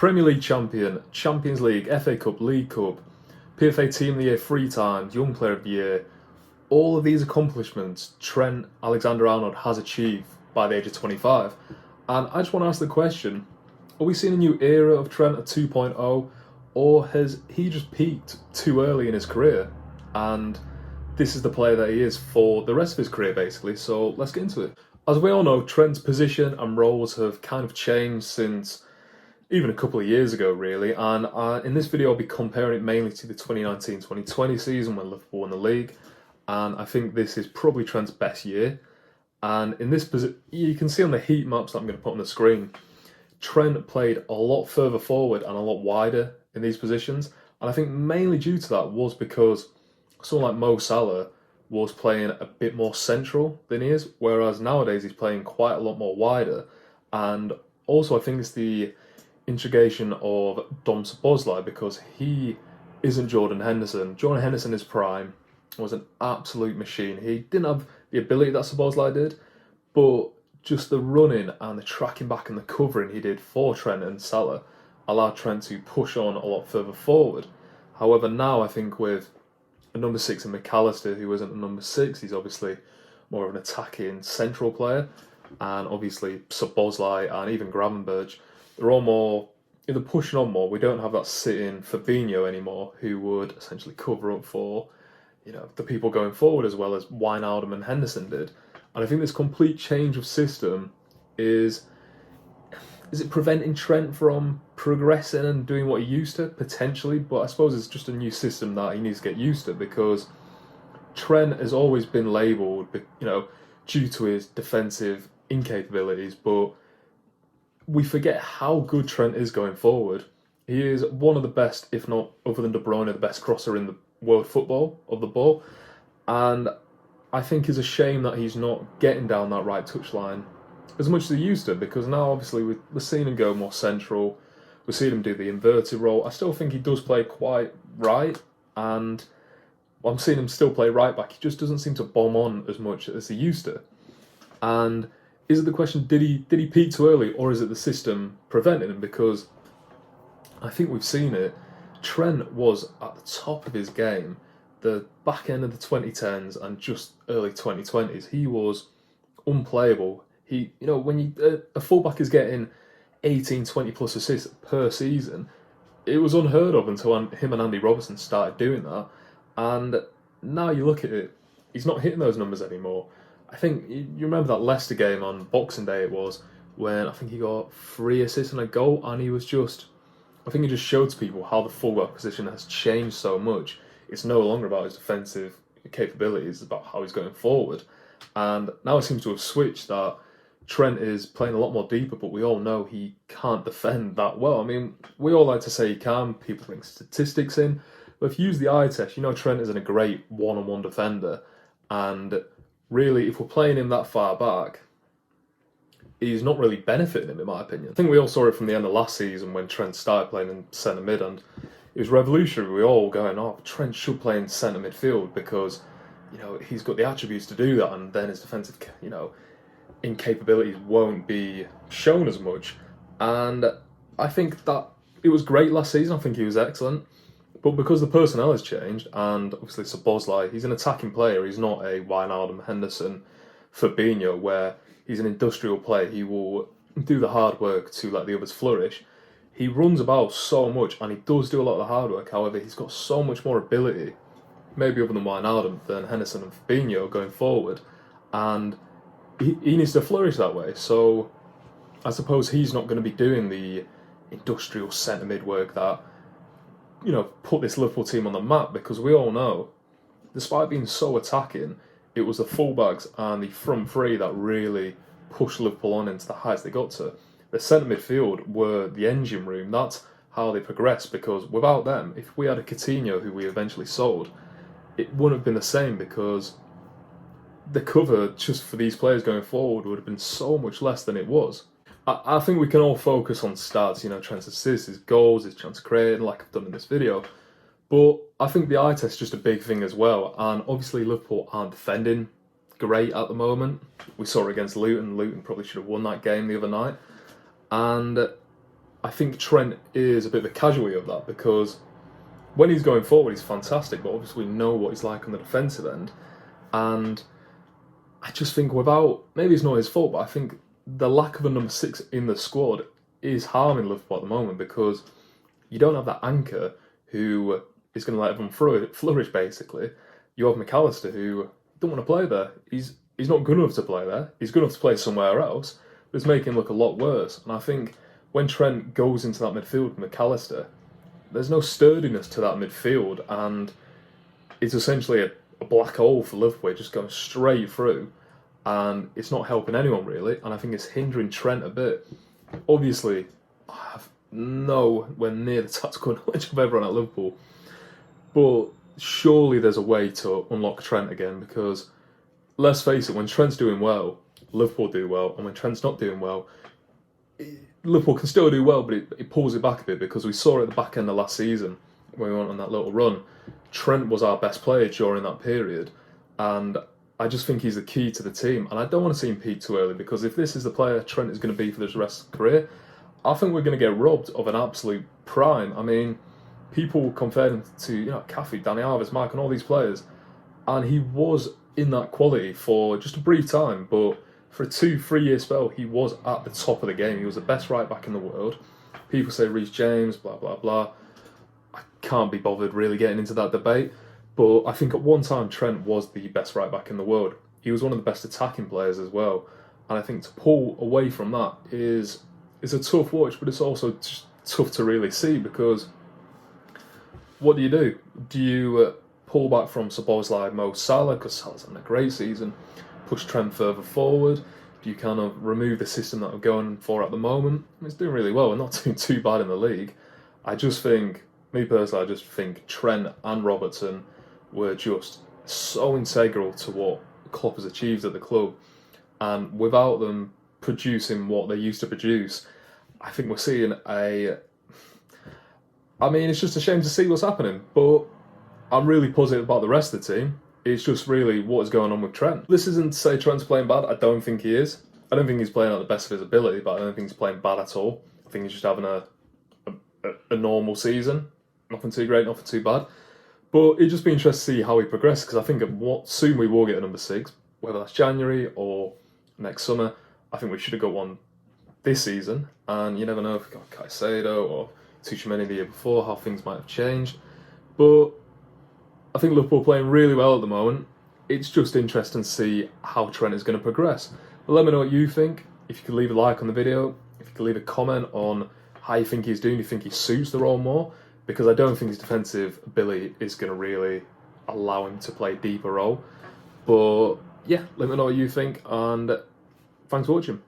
Premier League champion, Champions League, FA Cup, League Cup, PFA Team of the Year 3 times, Young Player of the Year. All of these accomplishments Trent Alexander-Arnold has achieved by the age of 25. And I just want to ask the question, are we seeing a new era of Trent at 2.0, or has he just peaked too early in his career? And this is the player that he is for the rest of his career, basically. So let's get into it. As we all know, Trent's position and roles have kind of changed since even a couple of years ago, really. And in this video, I'll be comparing it mainly to the 2019-2020 season when Liverpool won the league. And I think this is probably Trent's best year. And in this position, you can see on the heat maps that I'm going to put on the screen, Trent played a lot further forward and a lot wider in these positions. And I think mainly due to that was because someone like Mo Salah was playing a bit more central than he is, whereas nowadays he's playing quite a lot more wider. And also I think it's the integration of Dom Szoboszlai, because he isn't Jordan Henderson. Jordan Henderson in his prime was an absolute machine. He didn't have the ability that Szoboszlai did, but just the running and the tracking back and the covering he did for Trent and Salah allowed Trent to push on a lot further forward. However, now I think with a number 6 in McAllister, who isn't a number 6, he's obviously more of an attacking central player, and obviously Szoboszlai and even Gravenberch, they're all more, they're pushing on more. We don't have that sitting Fabinho anymore, who would essentially cover up for, the people going forward, as well as Wijnaldum and Henderson did. And I think this complete change of system is it preventing Trent from progressing and doing what he used to? Potentially, but I suppose it's just a new system that he needs to get used to, because Trent has always been labelled, due to his defensive incapabilities, but we forget how good Trent is going forward. He is one of the best, if not, other than De Bruyne, the best crosser in the world football of the ball. And I think it's a shame that he's not getting down that right touchline as much as he used to, because now obviously we're seeing him go more central. We're seeing him do the inverted role. I still think he does play quite right, and I'm seeing him still play right back. He just doesn't seem to bomb on as much as he used to. And is it the question, did he peak too early, or is it the system preventing him? Because I think we've seen it. Trent was at the top of his game the back end of the 2010s and just early 2020s. He was unplayable. When a fullback is getting 18, 20 plus assists per season, it was unheard of until him and Andy Robertson started doing that. And now you look at it, he's not hitting those numbers anymore. I think you remember that Leicester game on Boxing Day, it was, when I think he got 3 assists and a goal, and he just showed to people how the fullback position has changed so much. It's no longer about his defensive capabilities, it's about how he's going forward. And now it seems to have switched, that Trent is playing a lot more deeper, but we all know he can't defend that well. I mean, we all like to say he can, people bring statistics in, but if you use the eye test, Trent isn't a great one-on-one defender. And really, if we're playing him that far back, he's not really benefiting him, in my opinion. I think we all saw it from the end of last season when Trent started playing in centre mid, and it was revolutionary. We were all going, Trent should play in centre midfield, because he's got the attributes to do that, and then his defensive incapabilities won't be shown as much. And I think that it was great last season. I think he was excellent, but because the personnel has changed, and obviously Szoboszlai, he's an attacking player. He's not a Wijnaldum, Henderson, Fabinho, where he's an industrial player. He will do the hard work to let the others flourish. He runs about so much, and he does do a lot of the hard work. However, he's got so much more ability, maybe other than Wijnaldum, than Henderson and Fabinho going forward. And he needs to flourish that way. So I suppose he's not going to be doing the industrial centre mid work that, put this Liverpool team on the map, because we all know, despite being so attacking, it was the fullbacks and the front three that really pushed Liverpool on into the heights they got to. The centre midfield were the engine room. That's how they progressed, because without them, if we had a Coutinho, who we eventually sold, it wouldn't have been the same, because the cover just for these players going forward would have been so much less than it was. I think we can all focus on stats, Trent's assists, his goals, his chance created, like I've done in this video. But I think the eye test is just a big thing as well. And obviously Liverpool aren't defending great at the moment. We saw it against Luton. Luton probably should have won that game the other night. And I think Trent is a bit of a casualty of that, because when he's going forward, he's fantastic, but obviously we know what he's like on the defensive end. And I just think maybe it's not his fault, but I think the lack of a number 6 in the squad is harming Liverpool at the moment, because you don't have that anchor who is going to let everyone flourish, basically. You have McAllister, who don't want to play there. He's not good enough to play there. He's good enough to play somewhere else, but it's making him look a lot worse. And I think when Trent goes into that midfield with McAllister, there's no sturdiness to that midfield, and it's essentially a black hole for Liverpool. It just goes straight through, and it's not helping anyone really, and I think it's hindering Trent a bit. Obviously, I have nowhere near the tactical knowledge of everyone at Liverpool, but surely there's a way to unlock Trent again, because let's face it, when Trent's doing well, Liverpool do well, and when Trent's not doing well, Liverpool can still do well, but it pulls it back a bit, because we saw it at the back end of last season when we went on that little run. Trent was our best player during that period, and I just think he's the key to the team, and I don't want to see him peak too early, because if this is the player Trent is going to be for the rest of his career, I think we're going to get robbed of an absolute prime. I mean, people compared him to Caffey, Danny Alves, Mike, and all these players, and he was in that quality for just a brief time, but for a 2-3 year spell, he was at the top of the game. He was the best right back in the world. People say Reece James, blah blah blah. I can't be bothered really getting into that debate, but I think at one time Trent was the best right back in the world. He was one of the best attacking players as well, and I think to pull away from that is a tough watch, but it's also just tough to really see, because what do? Do you pull back from Szoboszlai, Mo Salah, because Salah's having a great season, push Trent further forward? Do you kind of remove the system that we're going for at the moment? It's doing really well. We're not doing too bad in the league. I just think, me personally, I just think Trent and Robertson were just so integral to what Klopp has achieved at the club. And without them producing what they used to produce, I think we're seeing it's just a shame to see what's happening, but I'm really positive about the rest of the team. It's just really what is going on with Trent. This isn't to say Trent's playing bad. I don't think he is. I don't think he's playing at the best of his ability, but I don't think he's playing bad at all. I think he's just having a normal season. Nothing too great, nothing too bad. But it'd just be interesting to see how he progresses, because I think soon we will get a number 6, whether that's January or next summer. I think we should have got one this season, and you never know if we got Caicedo or Tuchemani the year before, how things might have changed. But I think Liverpool are playing really well at the moment. It's just interesting to see how Trent is going to progress. But let me know what you think. If you could leave a like on the video, if you could leave a comment on how you think he's doing, do you think he suits the role more? Because I don't think his defensive ability is going to really allow him to play a deeper role. But yeah, let me know what you think, and thanks for watching.